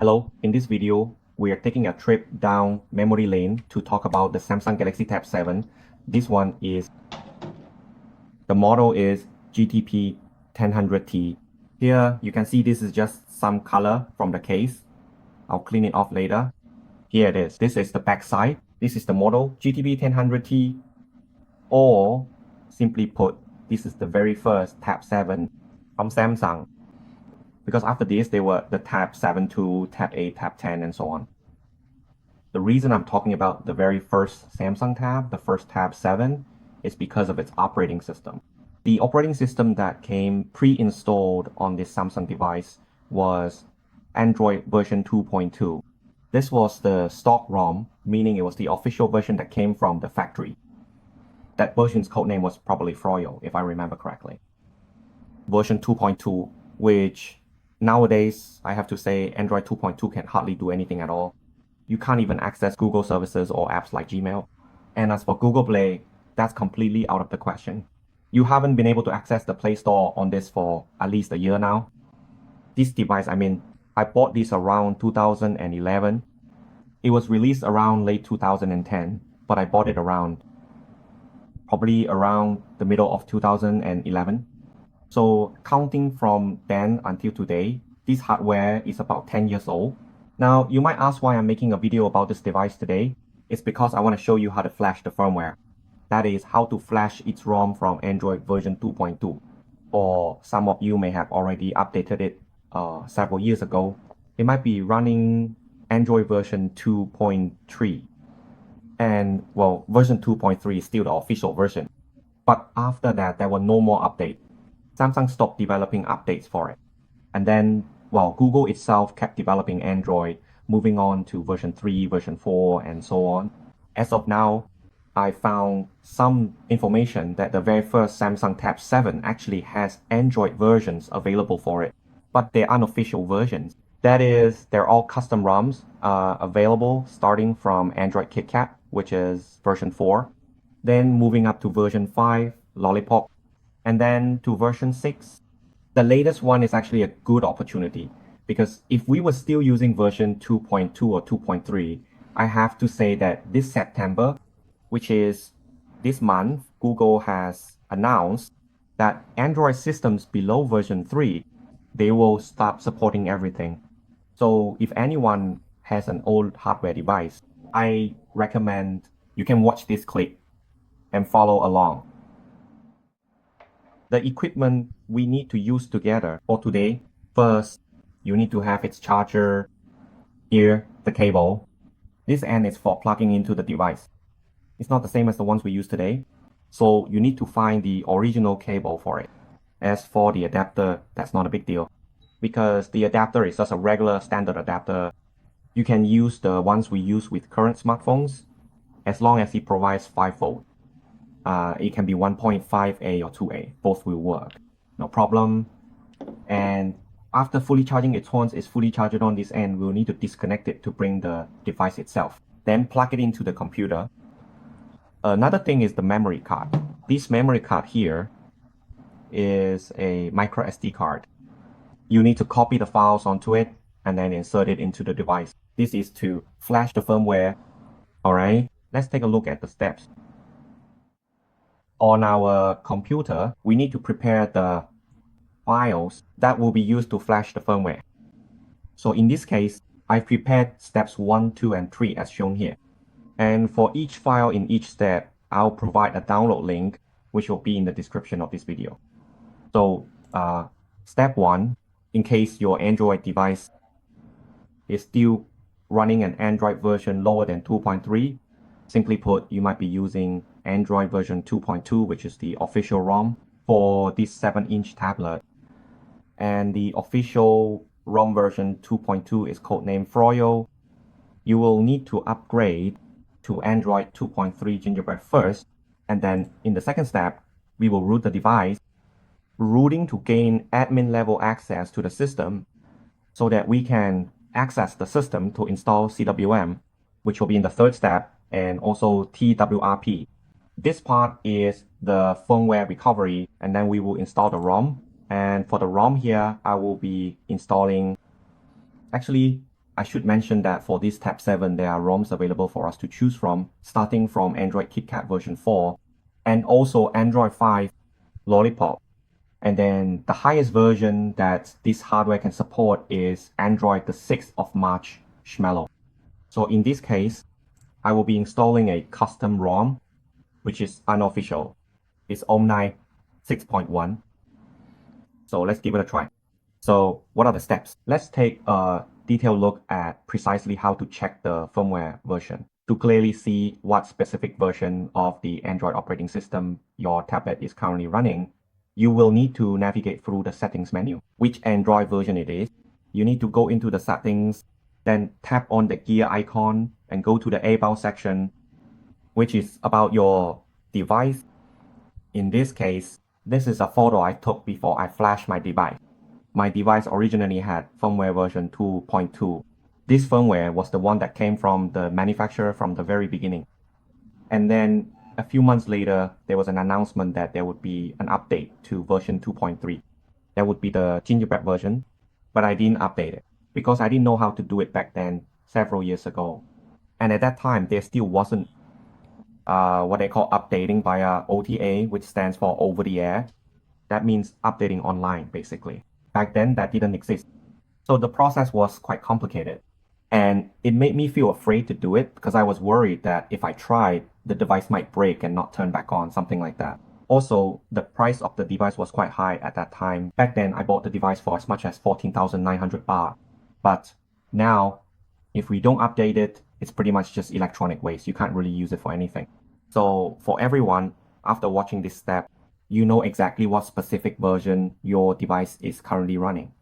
Hello, in this video, we are taking a trip down memory lane to talk about the Samsung Galaxy Tab 7. This one is, the model is GTP 1000T. Here you can see this is just some color from the case. I'll clean it off later. Here it is. This is the back side. This is the model GTP 1000T, or simply put, this is the very first Tab 7 from Samsung. Because after this, there were the Tab 7 II, Tab 8, Tab 10, and so on. The reason I'm talking about the very first Samsung Tab, the first Tab 7, is because of its operating system. The operating system that came pre-installed on this Samsung device was Android version 2.2. This was the stock ROM, meaning it was the official version that came from the factory. That version's codename was probably Froyo, if I remember correctly. Version 2.2, which nowadays, I have to say, Android 2.2 can hardly do anything at all. You can't even access Google services or apps like Gmail. And as for Google Play, that's completely out of the question. You haven't been able to access the Play Store on this for at least a year now. This device, I bought this around 2011. It was released around late 2010, but I bought it probably around the middle of 2011. So counting from then until today, this hardware is about 10 years old. Now, you might ask why I'm making a video about this device today. It's because I want to show you how to flash the firmware. That is, how to flash its ROM from Android version 2.2. Or some of you may have already updated it several years ago. It might be running Android version 2.3. And, well, version 2.3 is still the official version. But after that, there were no more updates. Samsung stopped developing updates for it. And then, well, Google itself kept developing Android, moving on to version 3, version 4, and so on. As of now, I found some information that the very first Samsung Tab 7 actually has Android versions available for it, but they're unofficial versions. That is, they're all custom ROMs available starting from Android KitKat, which is version 4, then moving up to version 5, Lollipop, and then to version 6. The latest one is actually a good opportunity, because if we were still using version 2.2 or 2.3, I have to say that this September, which is this month, Google has announced that Android systems below version 3, they will stop supporting everything. So if anyone has an old hardware device, I recommend you can watch this clip and follow along. The equipment we need to use together for today, first, you need to have its charger, here, the cable. This end is for plugging into the device. It's not the same as the ones we use today, so you need to find the original cable for it. As for the adapter, that's not a big deal, because the adapter is just a regular standard adapter. You can use the ones we use with current smartphones, as long as it provides 5 volt. It can be 1.5A or 2A, both will work, no problem. And after fully charging its once it's fully charged on this end, we'll need to disconnect it to bring the device itself. Then plug it into the computer. Another thing is the memory card. This memory card here is a micro SD card. You need to copy the files onto it and then insert it into the device. This is to flash the firmware. Alright, let's take a look at the steps. On our computer, we need to prepare the files that will be used to flash the firmware. So in this case, I've prepared steps 1, 2, and 3 as shown here. And for each file in each step, I'll provide a download link, which will be in the description of this video. So step 1, in case your Android device is still running an Android version lower than 2.3, simply put, you might be using Android version 2.2, which is the official ROM for this 7-inch tablet. And the official ROM version 2.2 is codenamed Froyo. You will need to upgrade to Android 2.3 Gingerbread first, and then in the second step, we will root the device, rooting to gain admin level access to the system so that we can access the system to install CWM, which will be in the third step, and also TWRP. This part is the firmware recovery, and then we will install the ROM. And for the ROM here, I will be installing, actually, I should mention that for this Tab 7, there are ROMs available for us to choose from, starting from Android KitKat version 4 and also Android 5 Lollipop. And then the highest version that this hardware can support is Android the 6th of March Shmello. So in this case, I will be installing a custom ROM, which is unofficial. It's Omni 6.1. So let's give it a try. So what are the steps? Let's take a detailed look at precisely how to check the firmware version to clearly see what specific version of the Android operating system your tablet is currently running. You will need to navigate through the settings menu. Which Android version it is, you need to go into the settings, then tap on the gear icon and go to the About section, which is about your device. In this case, this is a photo I took before I flashed my device. My device originally had firmware version 2.2. This firmware was the one that came from the manufacturer from the very beginning. And then a few months later, there was an announcement that there would be an update to version 2.3. That would be the gingerbread version, but I didn't update it because I didn't know how to do it back then, several years ago. And at that time, there still wasn't what they call updating via OTA, which stands for over the air. That means updating online, basically. Back then, that didn't exist. So the process was quite complicated. And it made me feel afraid to do it because I was worried that if I tried, the device might break and not turn back on, something like that. Also, the price of the device was quite high at that time. Back then, I bought the device for as much as 14,900 baht. But now, if we don't update it, it's pretty much just electronic waste. You can't really use it for anything. So for everyone, after watching this step, you know exactly what specific version your device is currently running.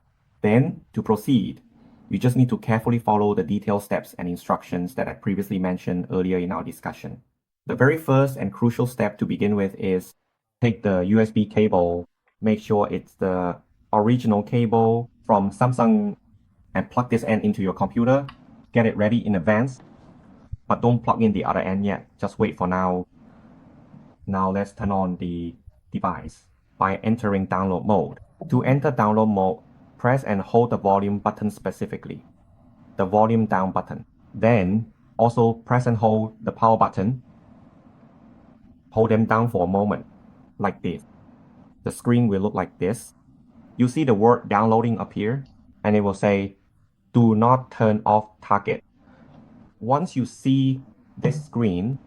Then, to proceed, you just need to carefully follow the detailed steps and instructions that I previously mentioned earlier in our discussion. The very first and crucial step to begin with is take the USB cable, make sure it's the original cable from Samsung, and plug this end into your computer. Get it ready in advance, but don't plug in the other end yet. Just wait for now. Now let's turn on the device by entering download mode. To enter download mode, press and hold the volume button specifically, the volume down button. Then also press and hold the power button. Hold them down for a moment, like this. The screen will look like this. You see the word downloading appear, and it will say, do not turn off target. Once you see this screen,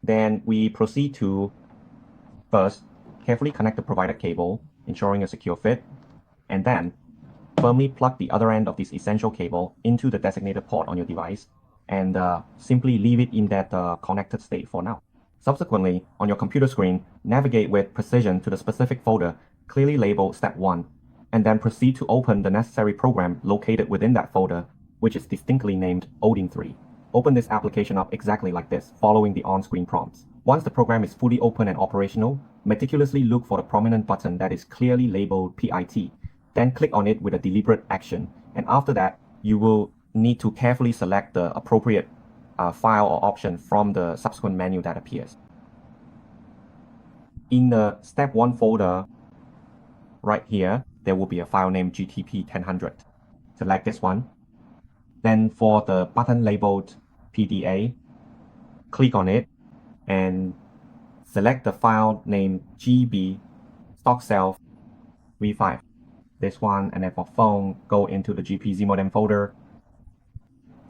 then we proceed to first carefully connect the provided cable, ensuring a secure fit, and then firmly plug the other end of this essential cable into the designated port on your device, and simply leave it in that connected state for now. Subsequently, on your computer screen, navigate with precision to the specific folder clearly labeled Step 1, and then proceed to open the necessary program located within that folder, which is distinctly named Odin 3. Open this application up exactly like this, following the on-screen prompts. Once the program is fully open and operational, meticulously look for the prominent button that is clearly labeled PIT. Then click on it with a deliberate action, and after that, you will need to carefully select the appropriate file or option from the subsequent menu that appears. In the Step 1 folder, right here, there will be a file named GTP 1000. Select this one. Then for the button labeled PDA, click on it and select the file named GB StockSelf V5. This one, and then for phone, go into the GPZ modem folder.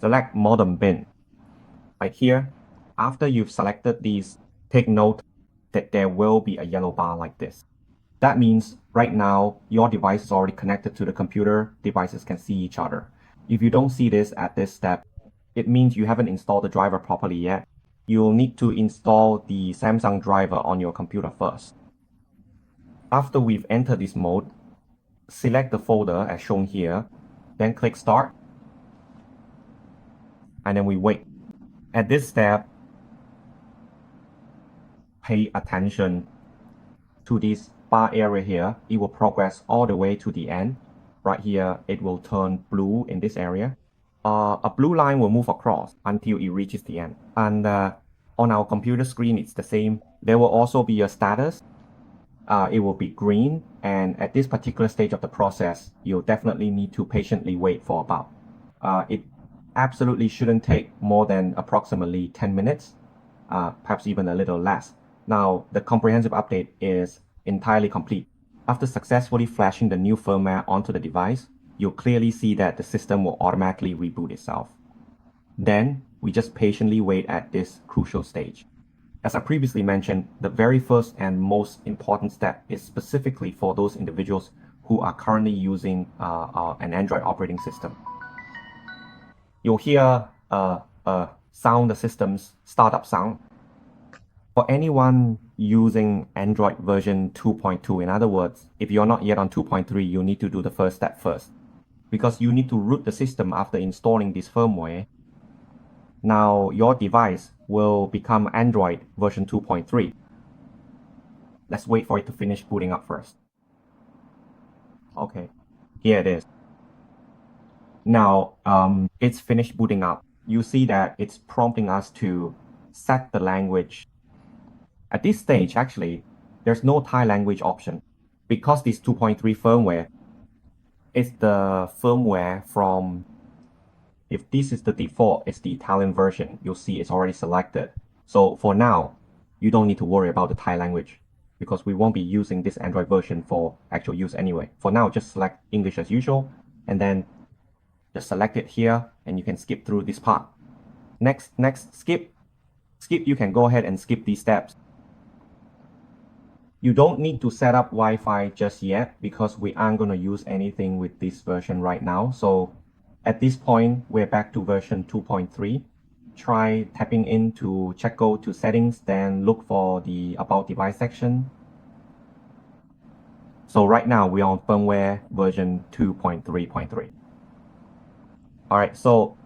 Select modem bin. Right here, after you've selected these, take note that there will be a yellow bar like this. That means right now your device is already connected to the computer, devices can see each other. If you don't see this at this step, it means you haven't installed the driver properly yet. You'll need to install the Samsung driver on your computer first. After we've entered this mode, select the folder as shown here, then click Start, and then we wait. At this step, pay attention to this bar area here. It will progress all the way to the end. Right here, it will turn blue in this area. A blue line will move across until it reaches the end. And on our computer screen, it's the same. There will also be a status. It will be green, and at this particular stage of the process, you'll definitely need to patiently wait for about. It absolutely shouldn't take more than approximately 10 minutes, perhaps even a little less. Now, the comprehensive update is entirely complete. After successfully flashing the new firmware onto the device, you'll clearly see that the system will automatically reboot itself. Then, we just patiently wait at this crucial stage. As I previously mentioned, the very first and most important step is specifically for those individuals who are currently using an Android operating system. You'll hear a sound, the system's startup sound. For anyone using Android version 2.2, in other words, if you're not yet on 2.3, you need to do the first step first, because you need to root the system after installing this firmware. Now your device will become Android version 2.3. Let's wait for it to finish booting up first. Okay, here it is. Now it's finished booting up. You see that it's prompting us to set the language. At this stage, actually, there's no Thai language option because this 2.3 firmware is the firmware from, if this is the default, it's the Italian version. You'll see it's already selected. So for now, you don't need to worry about the Thai language because we won't be using this Android version for actual use anyway. For now, just select English as usual and then just select it here and you can skip through this part. Next, skip. Skip, you can go ahead and skip these steps. You don't need to set up Wi-Fi just yet because we aren't going to use anything with this version right now. So at this point, we're back to version 2.3. Try tapping into go to settings, then look for the about device section. So right now we're on firmware version 2.3.3. Alright, so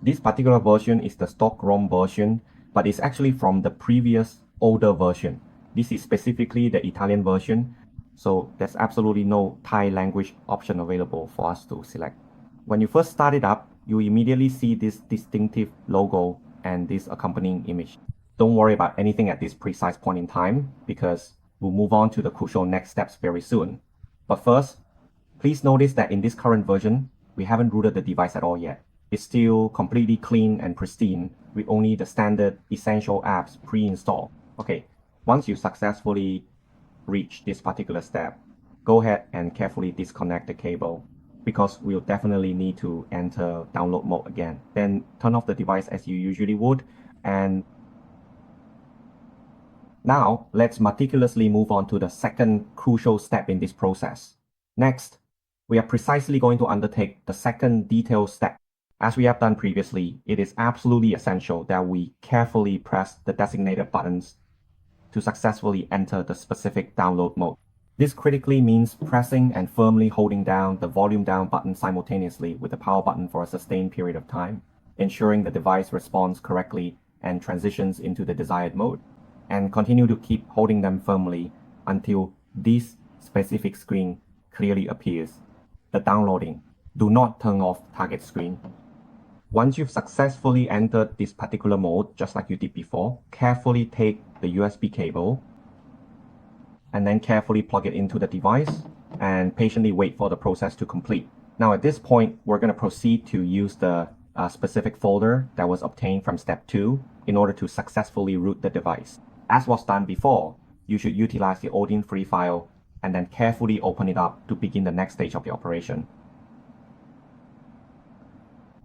this particular version is the stock ROM version, but it's actually from the previous older version. This is specifically the Italian version, so there's absolutely no Thai language option available for us to select. When you first start it up, you immediately see this distinctive logo and this accompanying image. Don't worry about anything at this precise point in time because we'll move on to the crucial next steps very soon. But first, please notice that in this current version, we haven't rooted the device at all yet. It's still completely clean and pristine with only the standard essential apps pre-installed. Okay, once you successfully reach this particular step, go ahead and carefully disconnect the cable because we'll definitely need to enter download mode again. Then turn off the device as you usually would. And now let's meticulously move on to the second crucial step in this process. Next, we are precisely going to undertake the second detailed step. As we have done previously, it is absolutely essential that we carefully press the designated buttons to successfully enter the specific download mode. This critically means pressing and firmly holding down the volume down button simultaneously with the power button for a sustained period of time, ensuring the device responds correctly and transitions into the desired mode. And continue to keep holding them firmly until this specific screen clearly appears. The downloading. Do not turn off target screen. Once you've successfully entered this particular mode, just like you did before, carefully take the USB cable and then carefully plug it into the device and patiently wait for the process to complete. Now at this point, we're going to proceed to use the specific folder that was obtained from step 2 in order to successfully root the device. As was done before, you should utilize the Odin free file and then carefully open it up to begin the next stage of the operation.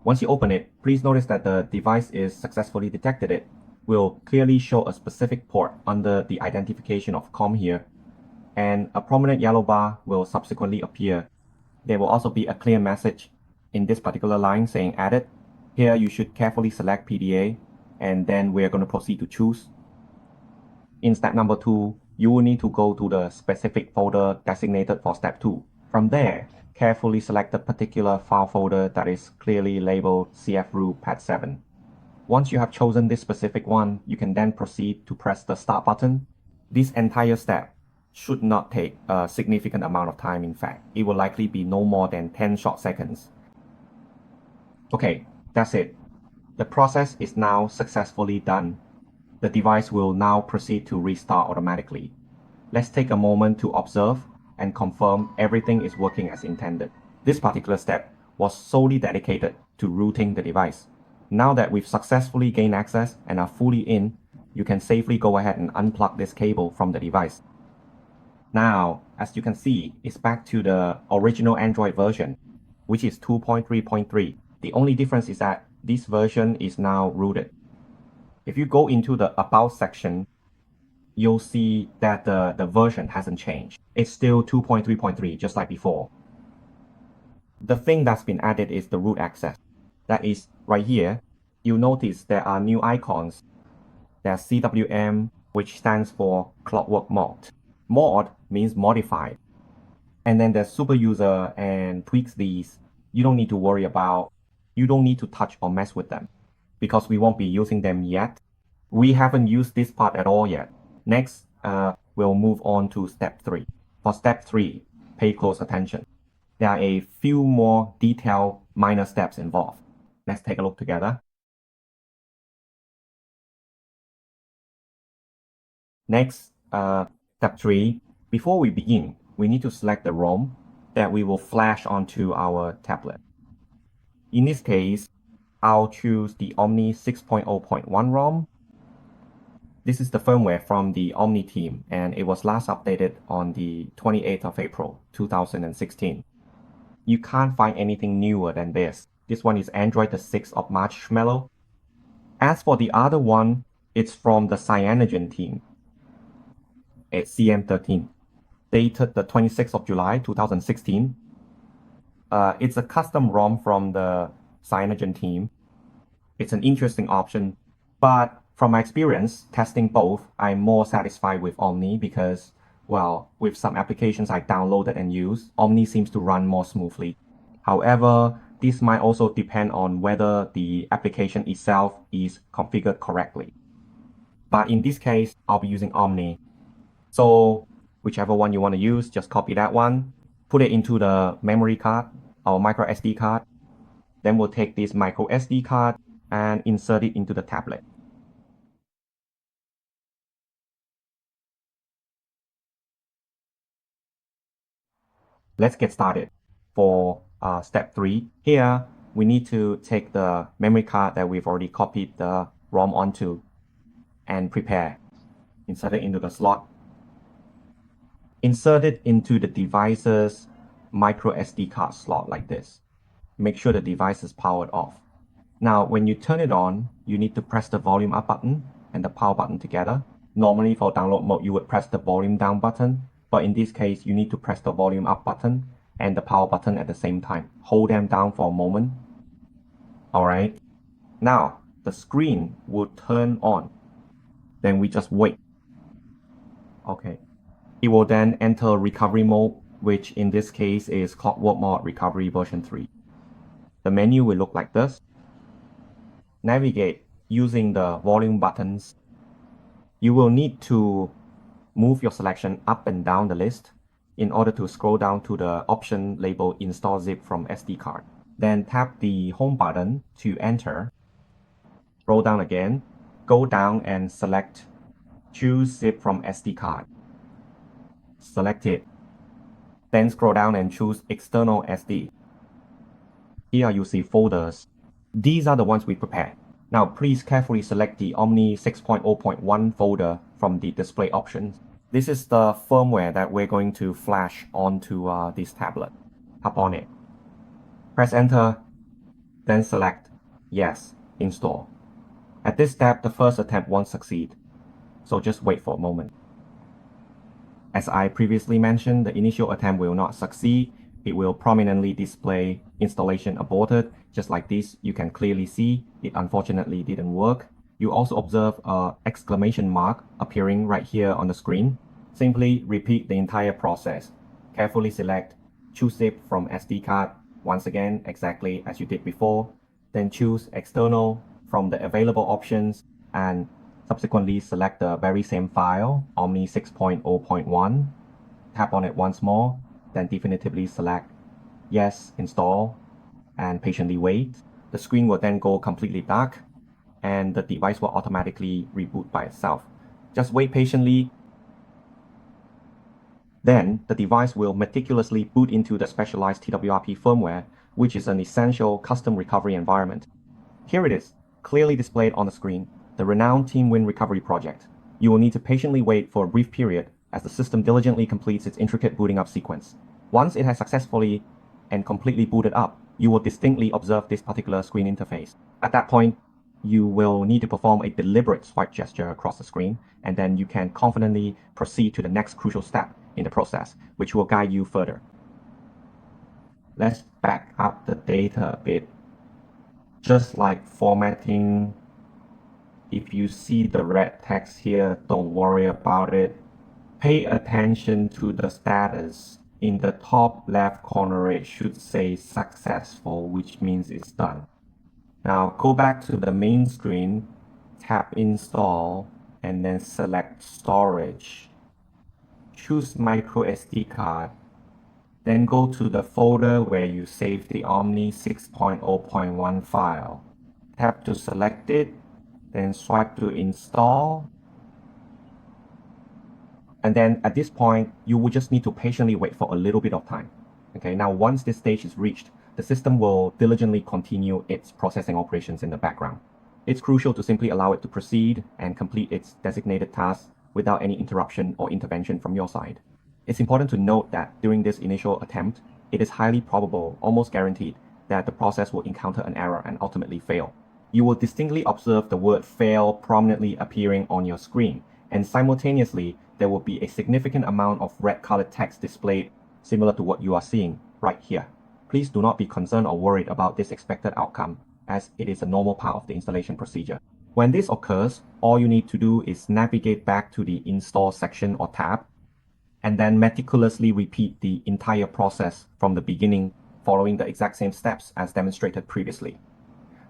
Once you open it, please notice that the device is successfully detected. It will clearly show a specific port under the identification of COM here, and a prominent yellow bar will subsequently appear. There will also be a clear message in this particular line saying added. Here you should carefully select PDA, and then we're going to proceed to choose. In step number 2, you will need to go to the specific folder designated for step 2. From there, carefully select the particular file folder that is clearly labeled CFRU-PAD7. Once you have chosen this specific one, you can then proceed to press the start button. This entire step should not take a significant amount of time. In fact, it will likely be no more than 10 short seconds. Okay, that's it. The process is now successfully done. The device will now proceed to restart automatically. Let's take a moment to observe and confirm everything is working as intended. This particular step was solely dedicated to rooting the device. Now that we've successfully gained access and are fully in, you can safely go ahead and unplug this cable from the device. Now, as you can see, it's back to the original Android version, which is 2.3.3. The only difference is that this version is now rooted. If you go into the About section, you'll see that the version hasn't changed. It's still 2.3.3, just like before. The thing that's been added is the root access. That is right here. You'll notice there are new icons. There's CWM, which stands for Clockwork Mod. Mod means modified. And then there's super user and tweaks these. You don't need to worry about, you don't need to touch or mess with them because we won't be using them yet. We haven't used this part at all yet. Next, we'll move on to step 3. For step 3, pay close attention. There are a few more detailed minor steps involved. Let's take a look together. Next, step 3. Before we begin, we need to select the ROM that we will flash onto our tablet. In this case, I'll choose the Omni 6.0.1 ROM. This is the firmware from the Omni team, and it was last updated on the 28th of April, 2016. You can't find anything newer than this. This one is Android the 6th of Marshmallow. As for the other one, it's from the Cyanogen team. It's CM13, dated the 26th of July, 2016. It's a custom ROM from the Cyanogen team. It's an interesting option, but from my experience testing both, I'm more satisfied with Omni because, well, with some applications I downloaded and used, Omni seems to run more smoothly. However, this might also depend on whether the application itself is configured correctly. But in this case, I'll be using Omni. So whichever one you want to use, just copy that one, put it into the memory card or micro SD card. Then we'll take this micro SD card and insert it into the tablet. Let's get started. For step 3, here we need to take the memory card that we've already copied the ROM onto and prepare. Insert it into the slot. Insert it into the device's micro SD card slot like this. Make sure the device is powered off. Now, when you turn it on, you need to press the volume up button and the power button together. Normally for download mode, you would press the volume down button, but in this case, you need to press the volume up button and the power button at the same time. Hold them down for a moment. Alright. Now, the screen will turn on. Then we just wait. Okay. It will then enter recovery mode, which in this case is Clockwork Mod Recovery version 3. The menu will look like this. Navigate using the volume buttons. You will need to move your selection up and down the list in order to scroll down to the option labeled Install Zip from SD card. Then tap the home button to enter. Scroll down again, go down and select Choose Zip from SD card. Select it. Then scroll down and choose External SD. Here you see folders. These are the ones we prepared. Now please carefully select the Omni 6.0.1 folder from the display options. This is the firmware that we're going to flash onto this tablet. Tap on it. Press enter, then select Yes, install. At this step, the first attempt won't succeed, so just wait for a moment. As I previously mentioned, the initial attempt will not succeed. It will prominently display installation aborted. Just like this, you can clearly see it unfortunately didn't work. You also observe an exclamation mark appearing right here on the screen. Simply repeat the entire process. Carefully select Choose Zip from SD card, once again exactly as you did before. Then choose External from the available options and subsequently select the very same file, Omni 6.0.1. Tap on it once more, then definitively select Yes, install, and patiently wait. The screen will then go completely dark and the device will automatically reboot by itself. Just wait patiently. Then the device will meticulously boot into the specialized TWRP firmware, which is an essential custom recovery environment. Here it is, clearly displayed on the screen, the renowned TeamWin recovery project. You will need to patiently wait for a brief period as the system diligently completes its intricate booting up sequence. Once it has successfully and completely booted up, you will distinctly observe this particular screen interface. At that point, you will need to perform a deliberate swipe gesture across the screen, and then you can confidently proceed to the next crucial step in the process, which will guide you further. Let's back up the data a bit. Just like formatting, if you see the red text here, don't worry about it. Pay attention to the status. In the top left corner, it should say successful, which means it's done. Now go back to the main screen, tap install, and then select storage. Choose micro SD card. Then go to the folder where you saved the Omni 6.0.1 file. Tap to select it, then swipe to install. And then at this point, you will just need to patiently wait for a little bit of time. Okay, now once this stage is reached, the system will diligently continue its processing operations in the background. It's crucial to simply allow it to proceed and complete its designated tasks without any interruption or intervention from your side. It's important to note that during this initial attempt, it is highly probable, almost guaranteed, that the process will encounter an error and ultimately fail. You will distinctly observe the word fail prominently appearing on your screen, and simultaneously, there will be a significant amount of red colored text displayed similar to what you are seeing right here. Please do not be concerned or worried about this expected outcome, as it is a normal part of the installation procedure. When this occurs, all you need to do is navigate back to the install section or tab, and then meticulously repeat the entire process from the beginning, following the exact same steps as demonstrated previously.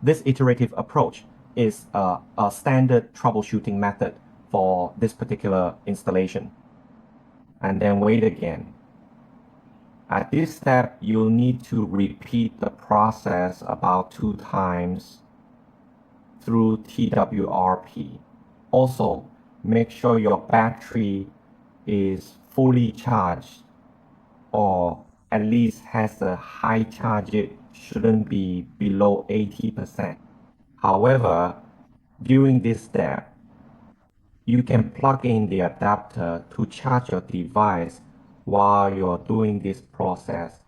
This iterative approach is a standard troubleshooting method for this particular installation. And then wait again. At this step, you'll need to repeat the process about 2 times through TWRP. Also, make sure your battery is fully charged, or at least has a high charge. It shouldn't be below 80%. However, during this step, you can plug in the adapter to charge your device while you're doing this process,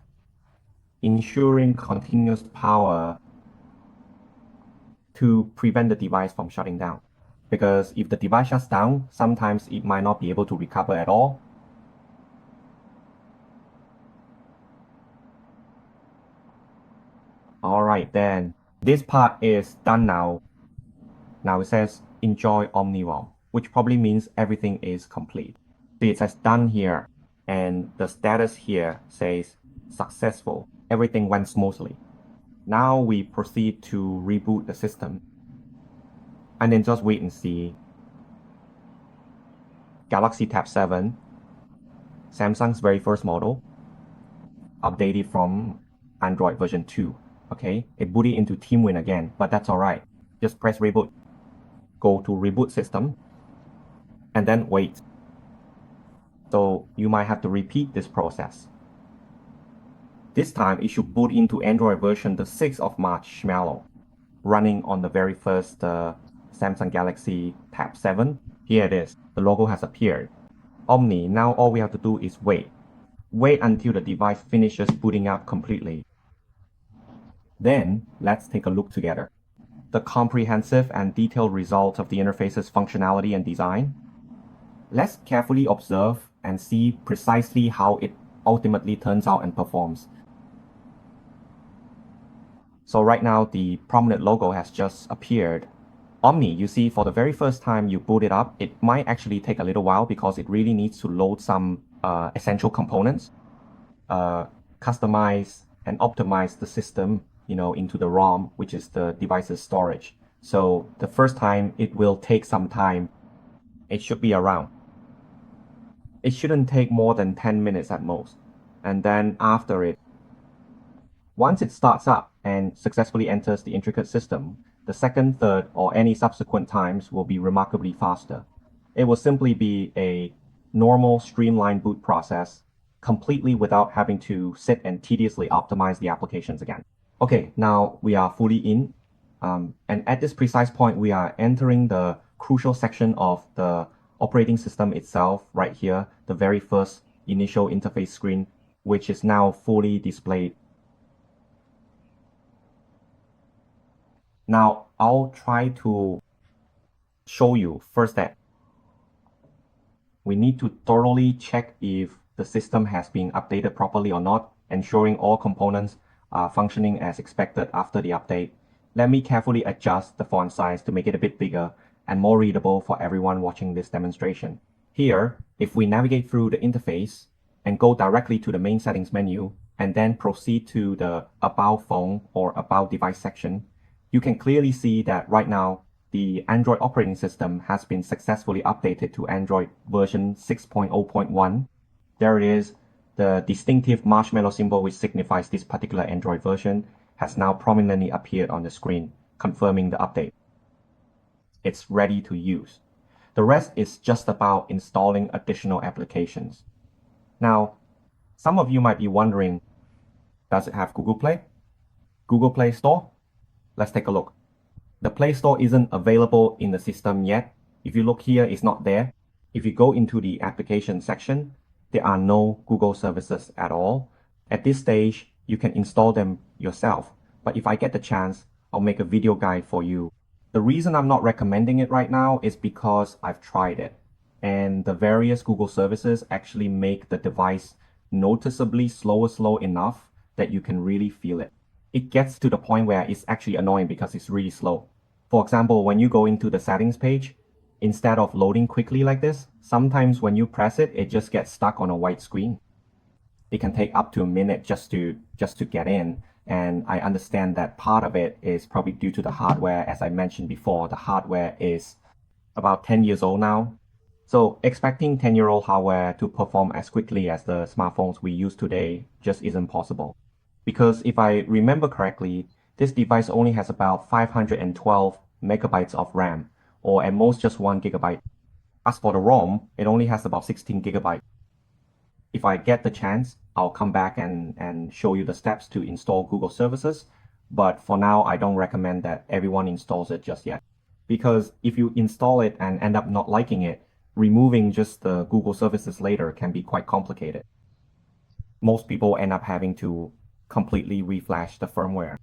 ensuring continuous power to prevent the device from shutting down. Because if the device shuts down, sometimes it might not be able to recover at all. Alright then, this part is done now. Now it says enjoy OmniROM, which probably means everything is complete. So it says done here, and the status here says successful. Everything went smoothly. Now we proceed to reboot the system. And then just wait and see. Galaxy Tab 7, Samsung's very first model, updated from Android version 2. Okay, it booted into TeamWin again, but that's alright. Just press reboot. Go to reboot system, and then wait. So you might have to repeat this process. This time it should boot into Android version the 6th of Marshmallow, running on the very first Samsung Galaxy Tab 7. Here it is. The logo has appeared. Omni, now all we have to do is wait. Wait until the device finishes booting up completely. Then, let's take a look together. The comprehensive and detailed result of the interface's functionality and design. Let's carefully observe and see precisely how it ultimately turns out and performs. So right now, the prominent logo has just appeared. Omni, you see, for the very first time you boot it up, it might actually take a little while because it really needs to load some essential components, customize and optimize the system, into the ROM, which is the device's storage. So the first time it will take some time. It should be around. It shouldn't take more than 10 minutes at most. And then after it, once it starts up and successfully enters the intricate system, the second, third, or any subsequent times will be remarkably faster. It will simply be a normal streamlined boot process completely without having to sit and tediously optimize the applications again. Okay, now we are fully in. And at this precise point, we are entering the crucial section of the operating system itself right here, the very first initial interface screen, which is now fully displayed. Now, I'll try to show you first that we need to thoroughly check if the system has been updated properly or not, ensuring all components are functioning as expected after the update. Let me carefully adjust the font size to make it a bit bigger and more readable for everyone watching this demonstration. Here, if we navigate through the interface and go directly to the main settings menu and then proceed to the About Phone or About Device section, you can clearly see that right now the Android operating system has been successfully updated to Android version 6.0.1. There it is. The distinctive marshmallow symbol, which signifies this particular Android version, has now prominently appeared on the screen, confirming the update. It's ready to use. The rest is just about installing additional applications. Now, some of you might be wondering, does it have Google Play? Google Play Store? Let's take a look. The Play Store isn't available in the system yet. If you look here, it's not there. If you go into the application section, there are no Google services at all. At this stage, you can install them yourself. But if I get the chance, I'll make a video guide for you. The reason I'm not recommending it right now is because I've tried it. And the various Google services actually make the device noticeably slow enough that you can really feel it. It gets to the point where it's actually annoying because it's really slow. For example, when you go into the settings page, instead of loading quickly like this, sometimes when you press it, it just gets stuck on a white screen. It can take up to a minute just to get in. And I understand that part of it is probably due to the hardware. As I mentioned before, the hardware is about 10 years old now. So expecting 10-year-old hardware to perform as quickly as the smartphones we use today just isn't possible. Because if I remember correctly, this device only has about 512 megabytes of RAM, or at most just 1 gigabyte. As for the ROM, it only has about 16 gigabytes. If I get the chance, I'll come back and show you the steps to install Google services. But for now, I don't recommend that everyone installs it just yet. Because if you install it and end up not liking it, removing just the Google services later can be quite complicated. Most people end up having to completely reflash the firmware.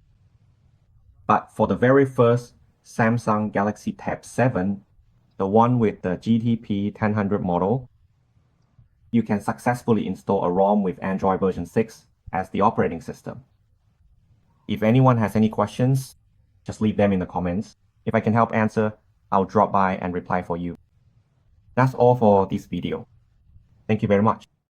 But for the very first Samsung Galaxy Tab 7, the one with the GTP 1000 model, you can successfully install a ROM with Android version 6 as the operating system. If anyone has any questions, just leave them in the comments. If I can help answer, I'll drop by and reply for you. That's all for this video. Thank you very much.